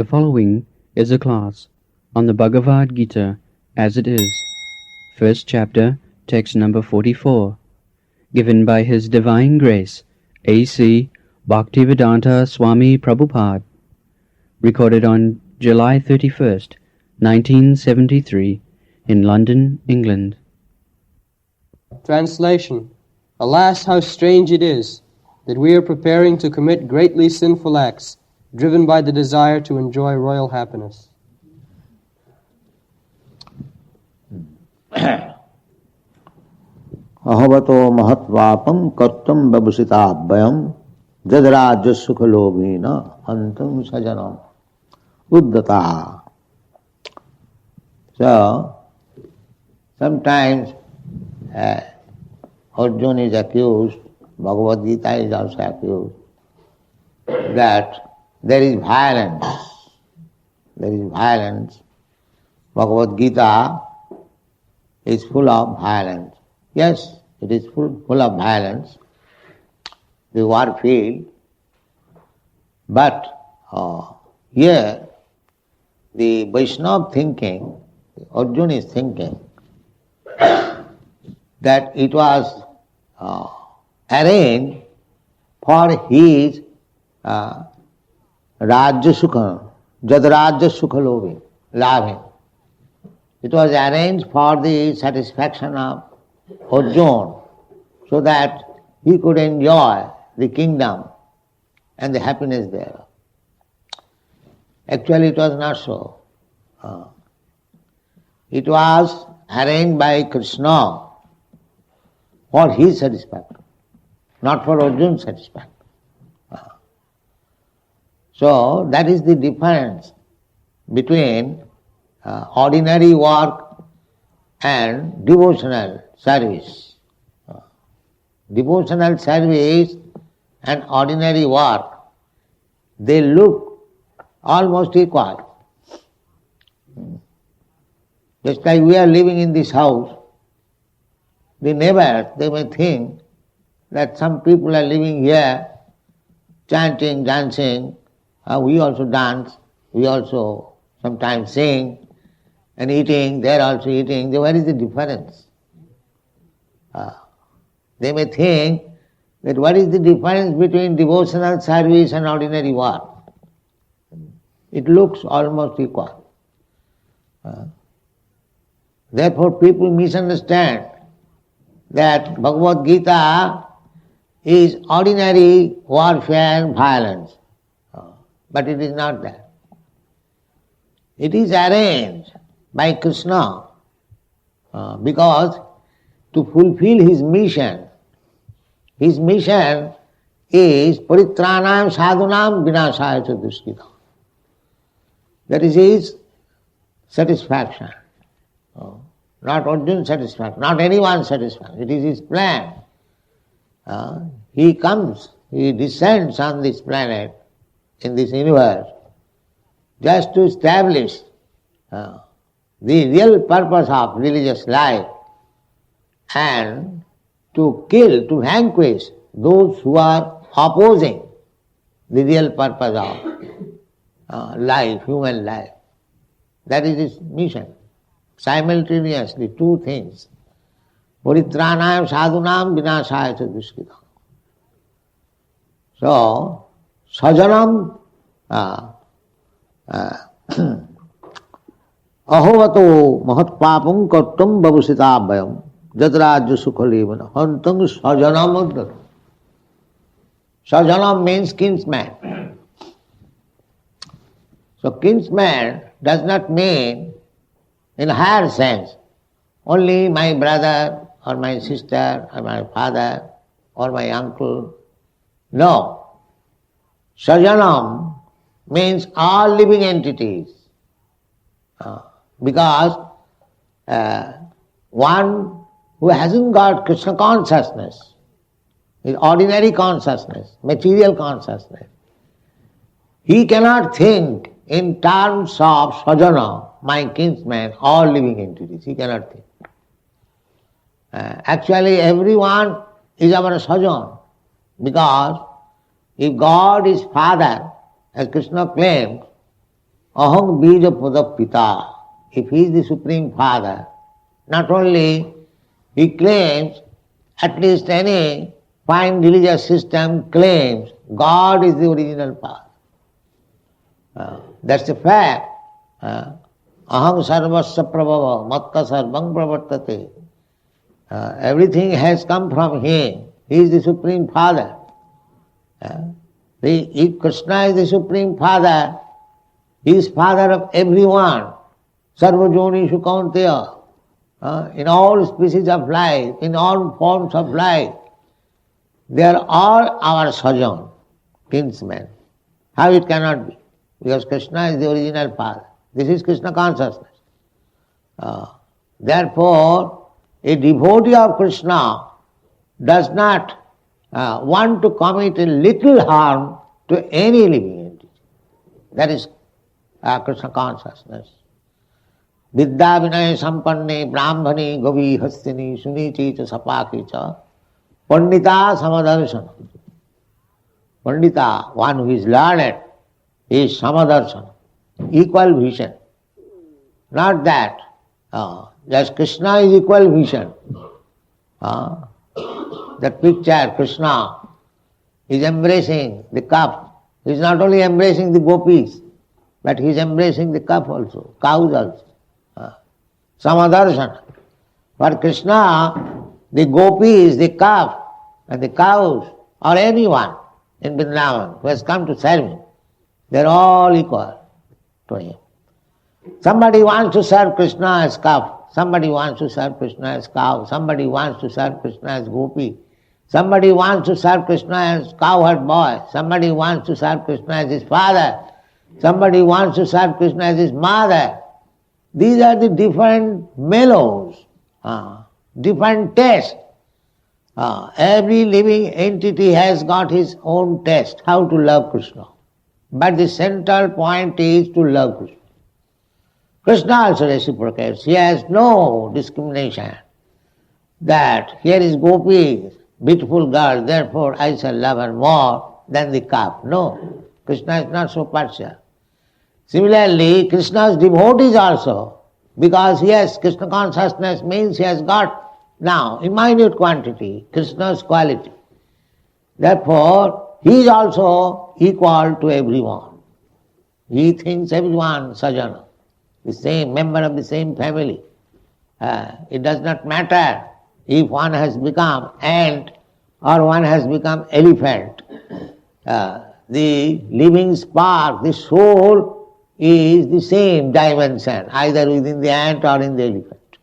The following is a class on the Bhagavad Gita as it is, first chapter, text number 44, given by His Divine Grace, A.C. Bhaktivedanta Swami Prabhupada, recorded on July 31st, 1973, in London, England. Translation. Alas, how strange it is that we are preparing to commit greatly sinful acts, driven by the desire to enjoy royal happiness. Ahavato mahatvapam kartam babusita abhayam jadraja sukhalobhina antam sajanam uddata. So, sometimes Arjuna is accused, Bhagavad Gita is also accused, that there is violence. There is violence. Bhagavad Gita is full of violence. Yes, it is full of violence, the war field. But here, the Vaishnava thinking, Arjuna is thinking, that it was arranged for his Rajya Sukha, Jad Rajya Sukha Labhi. It was arranged for the satisfaction of Arjuna, so that he could enjoy the kingdom and the happiness there. Actually, it was not so. It was arranged by Krishna for his satisfaction, not for Arjuna's satisfaction. So that is the difference between ordinary work and devotional service. Devotional service and ordinary work, they look almost equal. Just like we are living in this house, the neighbors, they may think that some people are living here, chanting, dancing. We also dance, we also sometimes sing, and eating, they are also eating. Where is the difference? They may think that what is the difference between devotional service and ordinary work? It looks almost equal. Therefore people misunderstand that Bhagavad Gita is ordinary warfare and violence. But it is not that. It is arranged by Krishna because to fulfill his mission is paritranam sadhunam vinasaya cha duskita. That is his satisfaction. Not Arjuna's satisfaction, not anyone's satisfaction. It is his plan. He comes, he descends on this planet, in this universe, just to establish the real purpose of religious life and to kill, to vanquish those who are opposing the real purpose of life, human life. That is his mission. Simultaneously, two things. Paritranam sadhunam vinasaya cha duskita. So, sajanam ahovato mahatpapam kartam babusita abhayam jadrajya sukhalevana hantam sajanam uddata. Sajanam means kinsman. So kinsman does not mean in a higher sense only my brother or my sister or my father or my uncle. No. Sajanam means all living entities. Because one who hasn't got Krishna consciousness, his ordinary consciousness, material consciousness, he cannot think in terms of sajana, my kinsman, all living entities. He cannot think. Actually, everyone is our sajan, because if God is Father, as Krishna claimed, Aham bija pada pita. If he is the Supreme Father, not only he claims, at least any fine religious system claims God is the original Father. That's a fact. Aham sarvasya prabhava matta sarvam pravartate. Everything has come from him. He is the Supreme Father. If Krishna is the Supreme Father, he is Father of everyone. Sarvajonishu kaunteya. In all species of life, in all forms of life, they are all our sajan, kinsmen. How it cannot be? Because Krishna is the original Father. This is Krishna Consciousness. Therefore, a devotee of Krishna does not want to commit a little harm to any living entity. That is Krishna Consciousness. Vidya vinaya sampanne brahmani gavi hastini sunichi cha sapaki cha pandita samadarshana. Pandita, one who is learned, is samadarshana, equal vision. Not that just Krishna is equal vision. That picture, Krishna is embracing the cup. He is not only embracing the gopis, but he is embracing the cup also, cows also. Samadarshana. For Krishna, the gopis, the cup, and the cows, or anyone in Vrindavan who has come to serve him, they are all equal to him. Somebody wants to serve Krishna as cup, somebody wants to serve Krishna as cow, somebody wants to serve Krishna as gopi, somebody wants to serve Krishna as cowherd boy, somebody wants to serve Krishna as his father, somebody wants to serve Krishna as his mother. These are the different mellows, different tastes. Every living entity has got his own taste, how to love Krishna. But the central point is to love Krishna. Krishna also reciprocates. He has no discrimination that here is Gopi, beautiful girl, therefore I shall love her more than the calf. No, Krishna is not so partial. Similarly, Krishna's devotees also, because yes, Krishna consciousness means he has got now, in minute quantity, Krishna's quality. Therefore, he is also equal to everyone. He thinks everyone sajana, the same member of the same family. It does not matter if one has become ant or one has become elephant. The living spark, the soul, is the same dimension, either within the ant or in the elephant.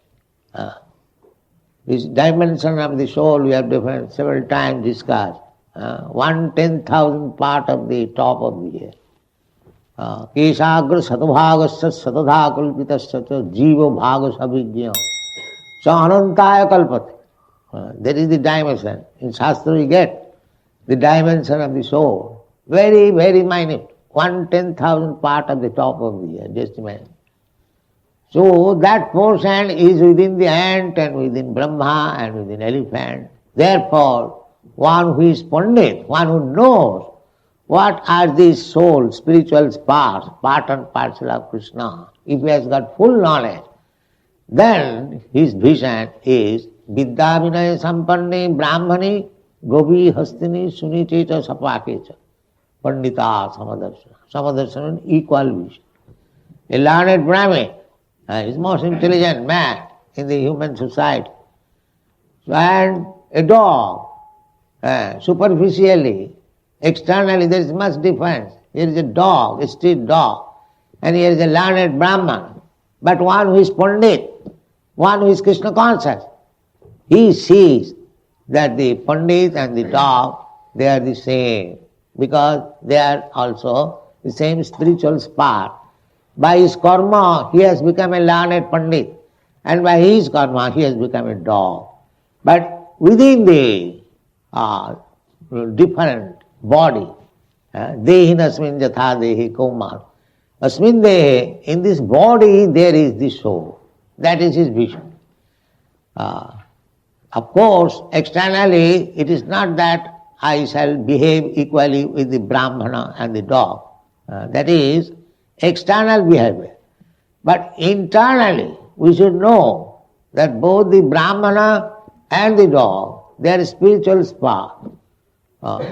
This dimension of the soul we have different several times discussed. 1/10,000 part of the top of the hair. Keshagra satbhagasya satadha kalpitasya jiva bhaga sabhijya sa anantaya kalpate. That is the dimension. In Shastra we get the dimension of the soul. Very, very minute. 1/10,000 part of the top of the hair, just imagine. So that portion is within the ant and within Brahma and within elephant. Therefore, one who is Pandit, one who knows what are these souls, spiritual sparks, part and parcel of Krishna, if he has got full knowledge, then his vision is Vidya vinaya sampanne brahmani gopi hastini sunichecha sapakecha pandita samadarshana. Samadarshana, equal vision. A learned Brahmin is most intelligent man in the human society. And a dog, superficially, externally there is much difference. Here is a dog, a street dog, and here is a learned Brahman. But one who is Pandit, one who is Krishna conscious, he sees that the Pandit and the dog, they are the same, because they are also the same spiritual spark. By his karma, he has become a learned Pandit, and by his karma, he has become a dog. But within the different body, dehin asmin jatha dehi kaumar, asmin dehe, in this body there is the soul. That is his vision. Of course, externally, it is not that I shall behave equally with the Brahmana and the dog. That is, external behavior. But internally, we should know that both the Brahmana and the dog, they are spiritual spark.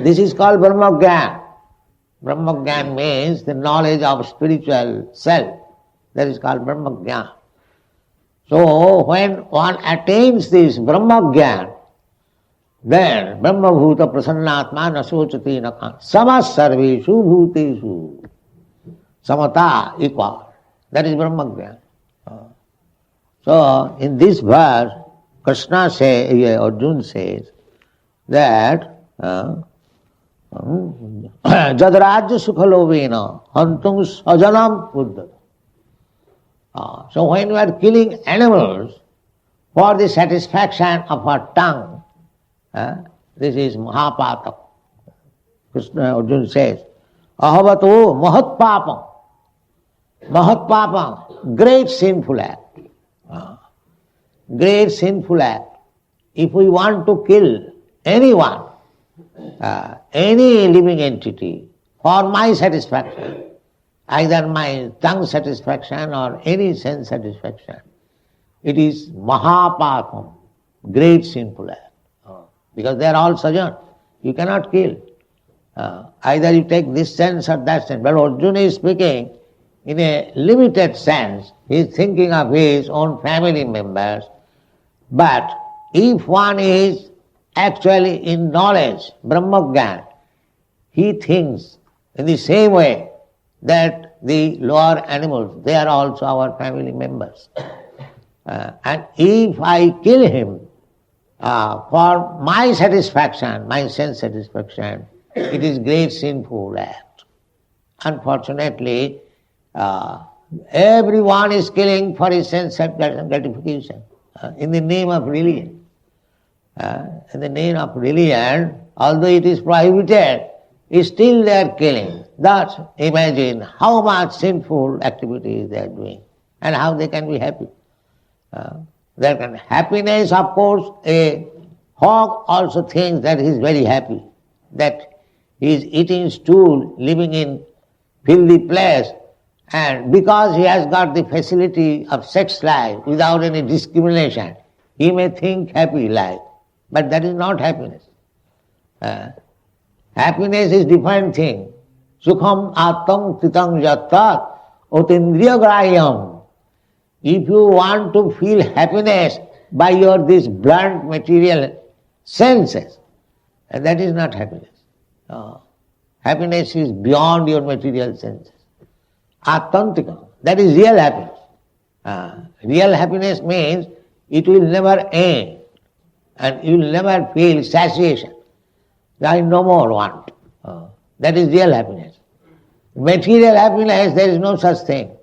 This is called Brahmagyan. Brahmagyan means the knowledge of spiritual self. That is called Brahmagyan. So when one attains this Brahmagyan, then Brahma Bhuta Prasannatma Nasochati Nakan Samas Sarveshu Bhuteshu Samata equal. That is Brahmagyan. So in this verse, Krishna says, Arjuna says that Jadrajya Sukhalovena Hantum Sajanam Buddha. So when we are killing animals for the satisfaction of our tongue, this is Mahapata. Krishna Arjuna says, Ahavato Mahatpapam. Mahatpapam, great sinful act. Great sinful act. If we want to kill anyone, any living entity, for my satisfaction, either my tongue satisfaction or any sense satisfaction, it is Mahapapam, great sinful act. Because they are all sajan. You cannot kill. Either you take this sense or that sense. But Arjuna is speaking in a limited sense. He is thinking of his own family members. But if one is actually in knowledge, Brahmagyan, he thinks in the same way that the lower animals, they are also our family members. And if I kill him for my satisfaction, my sense satisfaction, it is great sinful act. Unfortunately, everyone is killing for his sense gratification in the name of religion. In the name of religion, although it is prohibited, still they are killing. Thus, imagine how much sinful activities they are doing and how they can be happy. Happiness, of course, a hog also thinks that he is very happy, that he is eating stool, living in filthy place, and because he has got the facility of sex life without any discrimination, he may think happy life. But that is not happiness. Happiness is different thing. Sukham attam titang yattat otindriya grayam. If you want to feel happiness by your this blunt material senses, that is not happiness. Happiness is beyond your material senses. Attantikam, that is real happiness. Real happiness means it will never end and you will never feel satiation. I no more want. That is real happiness. Material happiness, there is no such thing.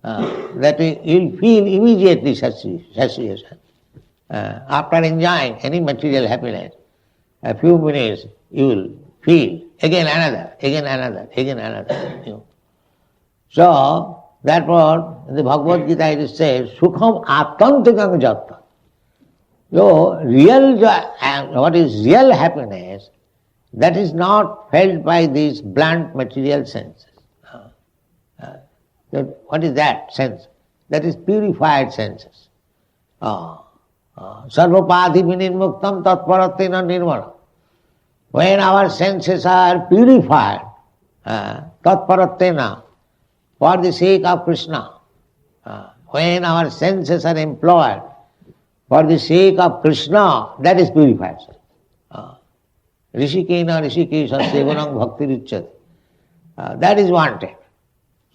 That you will feel immediately satiation. After enjoying any material happiness, a few minutes you will feel again another, again another, again another. So, therefore, in the Bhagavad Gita it says, Sukham attantikam jatta. So, real joy, what is real happiness, that is not felt by these blunt material senses. What is that sense? That is purified senses. Sarvapadhi vinirmuktam tatparatina nirmala. When our senses are purified, tatparatina, for the sake of Krishna, when our senses are employed for the sake of Krishna, that is purified. Rishikena rishikesha sevanam bhakti richyate. That is wanted.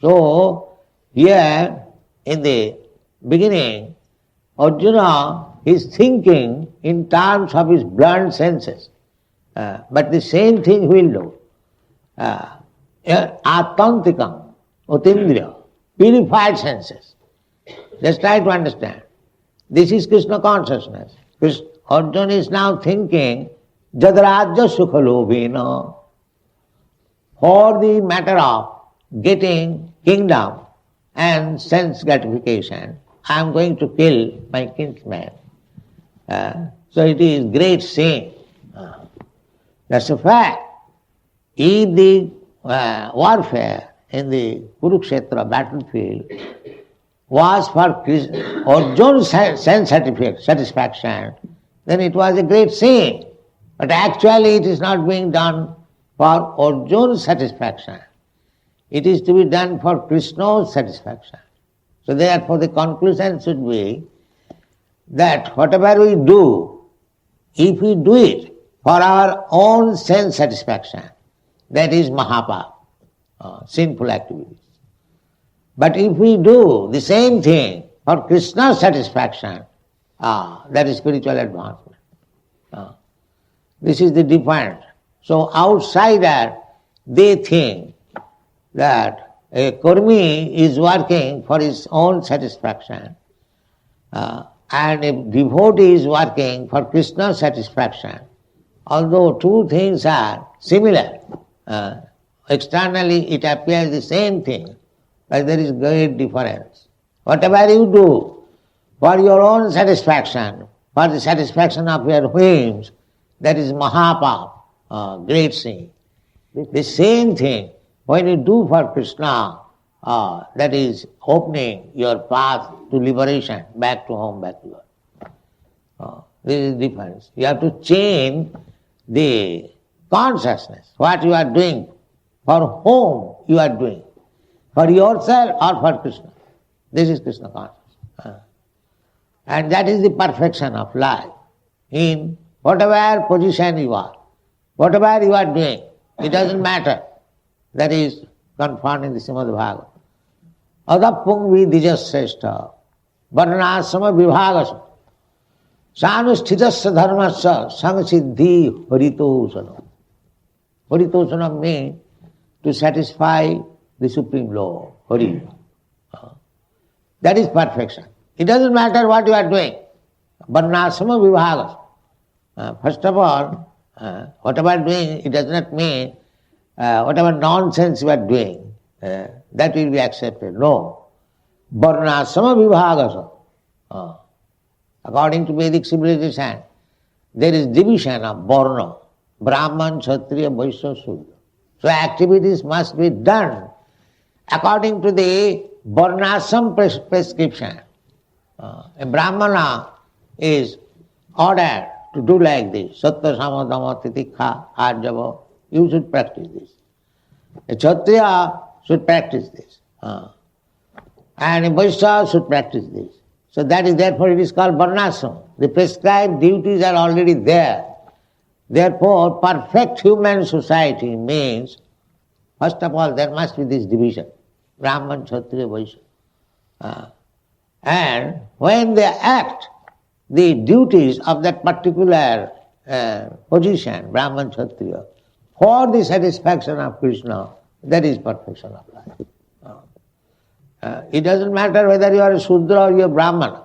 So, here in the beginning, Arjuna is thinking in terms of his blunt senses. But the same thing he will do. Attantikam, otindriya, purified senses. Just try to understand. This is Krishna consciousness. Arjuna is now thinking, Jadrajya Sukhalovena, for the matter of getting kingdom and sense gratification, I am going to kill my kinsman. So it is great sin. That's a fact. If the warfare in the Kurukshetra battlefield was for Arjuna's sense satisfaction, then it was a great sin. But actually it is not being done for Arjuna's satisfaction. It is to be done for Krishna's satisfaction. So therefore the conclusion should be that whatever we do, if we do it for our own sense satisfaction, that is Mahapapa, sinful activities. But if we do the same thing for Krishna's satisfaction, that is spiritual advancement. This is the difference. So outsider, they think that a karmi is working for his own satisfaction, and a devotee is working for Krishna's satisfaction. Although two things are similar, externally it appears the same thing, but there is great difference. Whatever you do for your own satisfaction, for the satisfaction of your whims, that is Mahapapa, great sin. The same thing when you do for Krishna, that is opening your path to liberation, back to home, back to God. This is the difference. You have to change the consciousness, what you are doing, for whom you are doing, for yourself or for Krishna. This is Krishna consciousness. And that is the perfection of life. In whatever position you are, whatever you are doing, it doesn't matter. That is confirmed in the Srimad Bhagavatam. Adapungvi dijasreshta varnasama vibhagasam sanusthitasya dharmasya samsiddhi haritosanam. Haritosanam means to satisfy the Supreme Law, Hari. That is perfection. It doesn't matter what you are doing. Varnasama vibhagasam. First of all, whatever doing, it does not mean whatever nonsense you are doing, that will be accepted. No. Varnasama vibhagasam. According to Vedic civilization, there is division of Varna, Brahman, Kshatriya, Vaishya, Sudra. So activities must be done according to the Varnasam prescription. A Brahmana is ordered to do like this. Sattva, Sama, Dhamma, Titikha, Arjava. You should practice this. A Kshatriya should practice this. And a Vaishya should practice this. So that is therefore it is called Varnasam. The prescribed duties are already there. Therefore, perfect human society means, first of all, there must be this division. Brahman, Kshatriya, Vaishya. And when they act the duties of that particular position, Brahman, Kshatriya, for the satisfaction of Krishna, that is perfection of life. It doesn't matter whether you are a Shudra or you are Brahmana,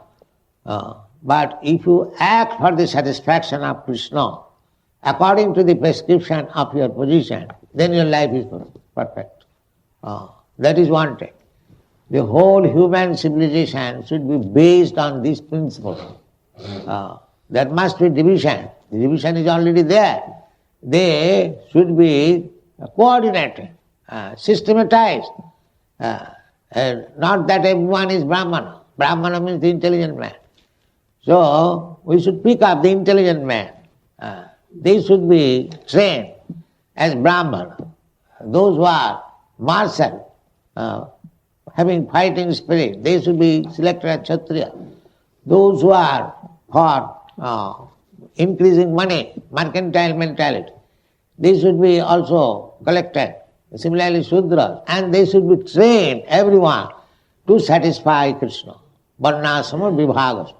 but if you act for the satisfaction of Krishna, according to the prescription of your position, then your life is perfect. That is wanted. The whole human civilization should be based on this principle. There must be division. The division is already there. They should be coordinated, systematized. Not that everyone is Brahmana. Brahmana means the intelligent man. So we should pick up the intelligent man. They should be trained as Brahmana. Those who are martial, having fighting spirit, they should be selected as Kshatriya. Those who are for increasing money, mercantile mentality, they should be also collected. Similarly, Shudras, and they should be trained, everyone, to satisfy Krishna. Varnasama vibhagasam.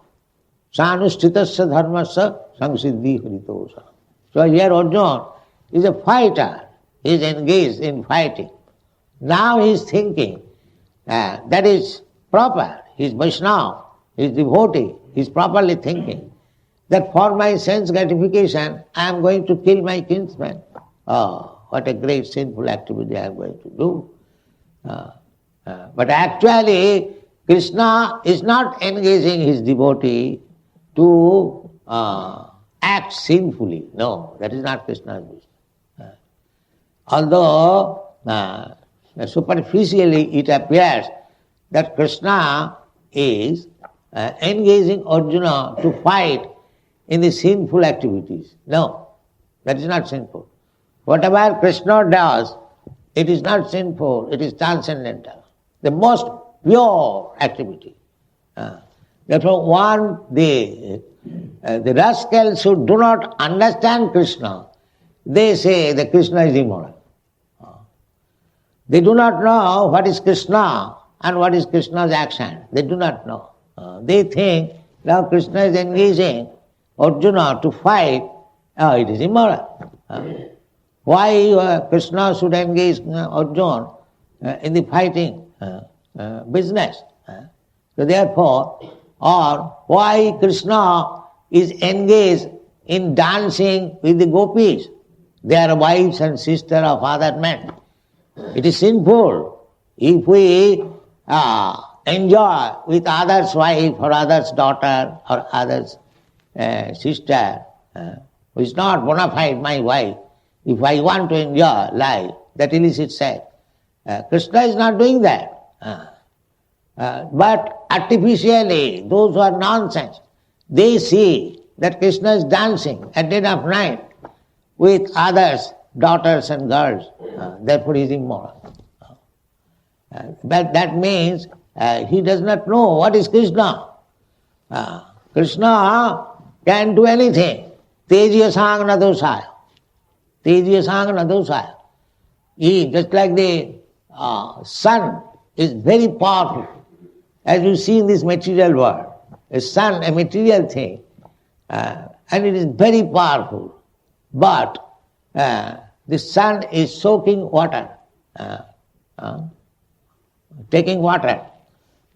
Sanusthitasya dharmasya samsiddhi haritosa. So here Arjuna is a fighter. He is engaged in fighting. Now he is thinking that is proper. He is Vaishnava, he is devotee, he is properly thinking that for my sense gratification I am going to kill my kinsman. Oh, what a great sinful activity I am going to do. But actually Krishna is not engaging his devotee to act sinfully. No, that is not Krishna's business. Although superficially it appears that Krishna is engaging Arjuna to fight in the sinful activities. No, that is not sinful. Whatever Krishna does, it is not sinful, it is transcendental. The most pure activity. Therefore, the rascals who do not understand Krishna, they say that Krishna is immoral. They do not know what is Krishna and what is Krishna's action. They do not know. They think now Krishna is engaging Arjuna to fight, it is immoral. Why Krishna should engage Arjuna in the fighting business? So therefore, or why Krishna is engaged in dancing with the gopis? They are wives and sisters of other men. It is sinful if we enjoy with others' wife or others' daughter or others' sister, who is not bona fide my wife. If I want to enjoy life, that illicit sex. Krishna is not doing that. But artificially, those who are nonsense, they see that Krishna is dancing at dead of night with others' daughters and girls. Therefore he is immoral. But that means he does not know what is Krishna. Krishna can do anything. Tejiya sangana dosaya. Tejiya sangana dosaya. He, just like the sun, is very powerful. As you see in this material world, a sun, a material thing, and it is very powerful. But the sun is soaking water, taking water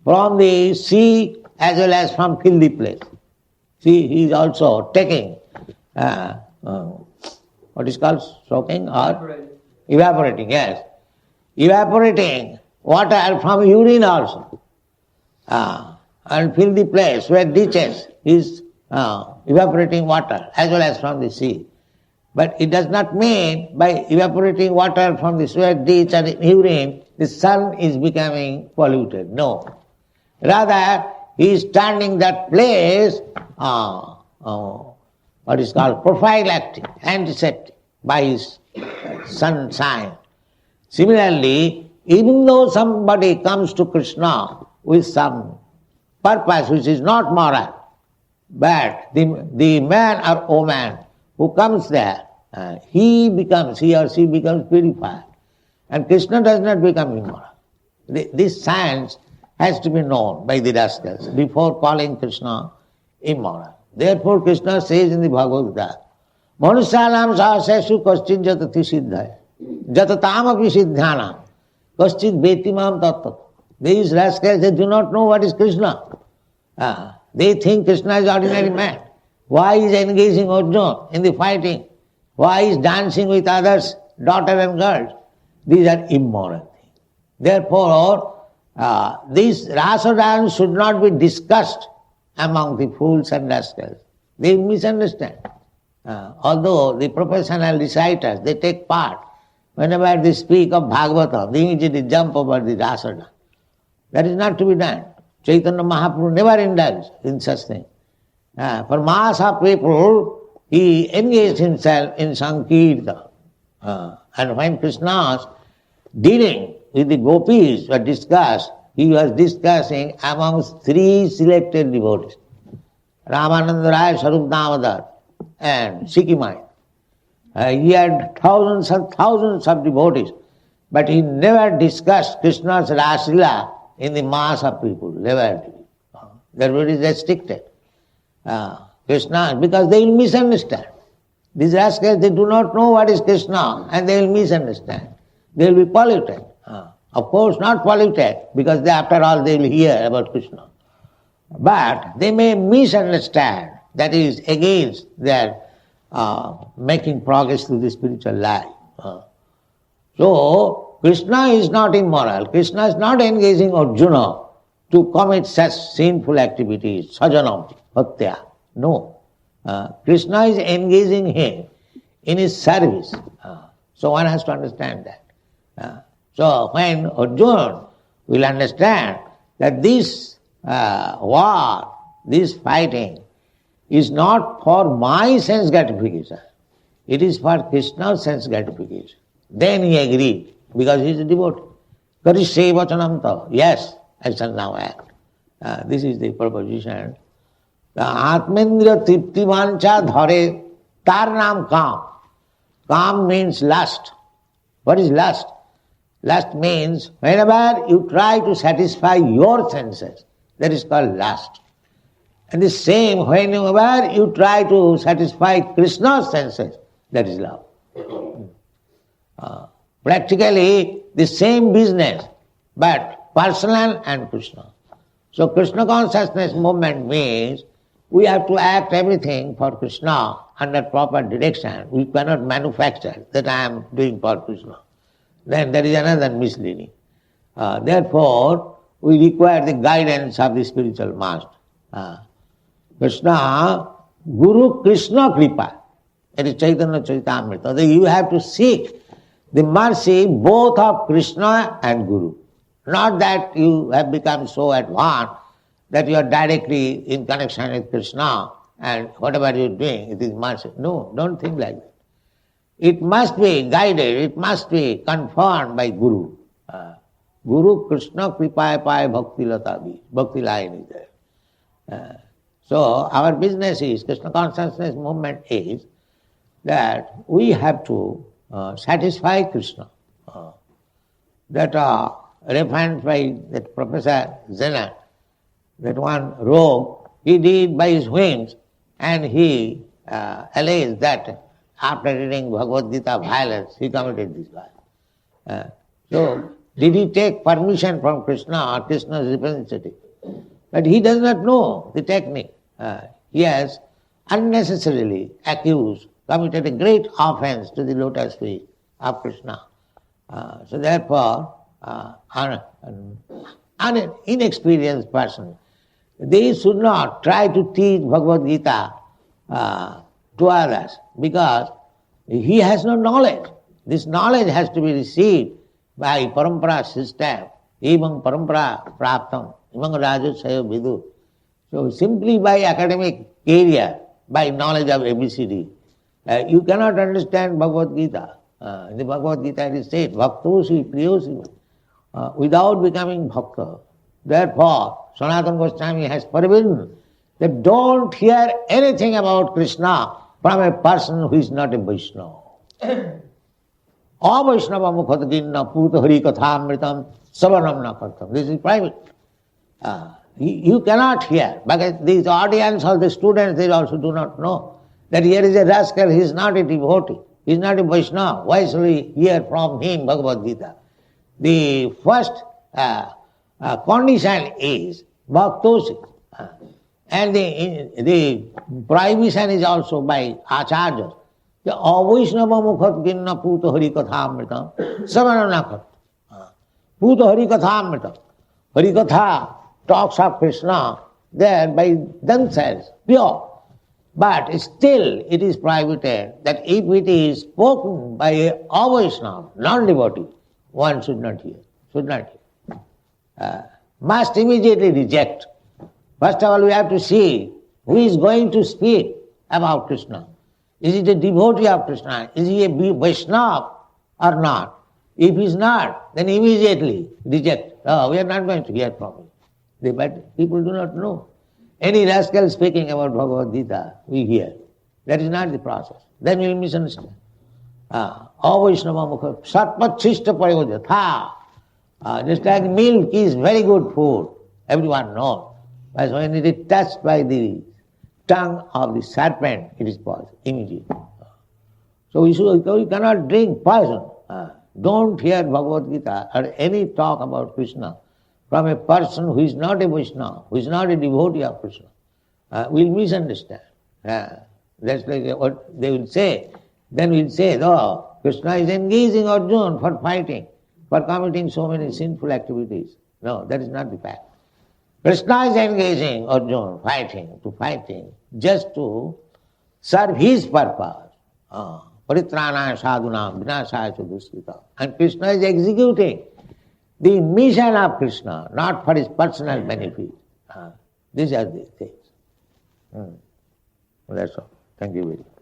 from the sea as well as from filthy place. See, he is also taking, what is called soaking or evaporating, yes. Evaporating water from urine also. And filthy place where ditches is evaporating water as well as from the sea. But it does not mean by evaporating water from the sweat, ditch and urine, the sun is becoming polluted. No. Rather, he is turning that place, what is called prophylactic, antiseptic, by his sunshine. Similarly, even though somebody comes to Krishna with some purpose which is not moral, but the man or woman who comes there, he or she becomes purified. And Krishna does not become immoral. This science has to be known by the rascals before calling Krishna immoral. Therefore Krishna says in the Bhagavad Gita, Manusyalam sahaseshu kaschid jatati siddhaya, jatatam api siddhanam, kaschid betimam tattva. These rascals, they do not know what is Krishna. They think Krishna is ordinary man. Why is engaging Arjuna in the fighting? Why is dancing with others, daughter and girls? These are immoral things. Therefore, this rasa dance should not be discussed among the fools and rascals. They misunderstand. Although the professional reciters, they take part. Whenever they speak of Bhagavatam, they immediately jump over the rasa dance. That is not to be done. Chaitanya Mahaprabhu never indulged in such things. For mass of people, he engaged himself in Sankirtan. And when Krishna's dealing with the gopis were discussed, he was discussing amongst three selected devotees, Ramananda Rai, Sarup Damodar and Sikimai. He had thousands and thousands of devotees, but he never discussed Krishna's Rasila in the mass of people, never. Therefore it is restricted. Krishna, because they will misunderstand. These rascals, they do not know what is Krishna and they will misunderstand. They will be polluted. Of course not polluted, because after all they will hear about Krishna. But they may misunderstand, that is against their making progress through the spiritual life. So, Krishna is not immoral. Krishna is not engaging Arjuna to commit such sinful activities, sajanam, hatya. No. Krishna is engaging him in his service. So one has to understand that. So when Arjuna will understand that this war, this fighting, is not for my sense gratification, it is for Krishna's sense gratification. Then he agreed, because he is a devotee. Karishe vachanam ta. Yes, I shall now act. This is the proposition. Atmendra tripti vancha dhare tar naam kam. Kam means lust. What is lust? Lust means whenever you try to satisfy your senses, that is called lust. And the same, whenever you try to satisfy Krishna's senses, that is love. Practically the same business, but personal and Krishna. So Krishna consciousness movement means we have to act everything for Krishna under proper direction. We cannot manufacture that I am doing for Krishna. Then there is another misleading. Therefore, we require the guidance of the spiritual master. Krishna, Guru Krishna Kripa. It is Chaitanya Charitamrita. You have to seek the mercy both of Krishna and Guru. Not that you have become so advanced that you are directly in connection with Krishna and whatever you are doing, it is mercy. No, don't think like that. It must be guided, it must be confirmed by Guru. Guru Krishna Kripa Pai Bhakti Lata Bhi. Bhakti line is there. So our business is, Krishna consciousness movement is that we have to satisfy Krishna. That refined by that Professor Zener, that one rogue, he did by his whims, and he alleged that after reading Bhagavad Gita violence, he committed this violence. So, did he take permission from Krishna or Krishna's representative? But he does not know the technique. He has unnecessarily accused, committed a great offense to the lotus feet of Krishna. So therefore, an inexperienced person, they should not try to teach Bhagavad Gita to others, because he has no knowledge. This knowledge has to be received by parampara system, even parampara praptam, even rajasaya vidu. So simply by academic area, by knowledge of ABCD, you cannot understand Bhagavad Gita. In the Bhagavad Gita it is said, bhaktosi priyosi, without becoming bhakta. Therefore, Sanatana Goswami has forbidden that don't hear anything about Krishna from a person who is not a Vaishnava. Avaishnava mukhatginna puta hari kathamritam savanam na kartam. This is private. You cannot hear, because these audience or the students, they also do not know that here is a rascal, he is not a devotee, he is not a Vaishnava. Why shall we hear from him Bhagavad Gita? The first condition is bhaktosi. And the prohibition is also by acharyas. The avaishnava mukhat ginna puta hari kathamritam savanam na puta hari kathamritam. Hari katha talks of Krishna there by themselves, pure. But still it is prohibited that if it is spoken by a avaishnava, non-devotee, one should not hear, must immediately reject. First of all, we have to see who is going to speak about Krishna. Is it a devotee of Krishna? Is he a Vaishnava or not? If he is not, then immediately reject. Oh, we are not going to hear from him. But people do not know. Any rascal speaking about Bhagavad Gita, we hear. That is not the process. Then we will misunderstand. Avaishnava mukha satpachishta prayojatha. Just like milk is very good food, everyone knows. But when it is touched by the tongue of the serpent, it is poison immediately. So we cannot drink poison. Don't hear Bhagavad Gita or any talk about Krishna from a person who is not a Vaishnava, who is not a devotee of Krishna. We'll misunderstand. That's like what they will say. Then we'll say, oh, Krishna is engaging Arjuna for fighting, for committing so many sinful activities. No, that is not the fact. Krishna is engaging Arjuna, fighting, just to serve his purpose. Paritranaya sadhunam vinasaya cha duskritam. And Krishna is executing the mission of Krishna, not for his personal benefit. These are the things. That's all. Thank you very much.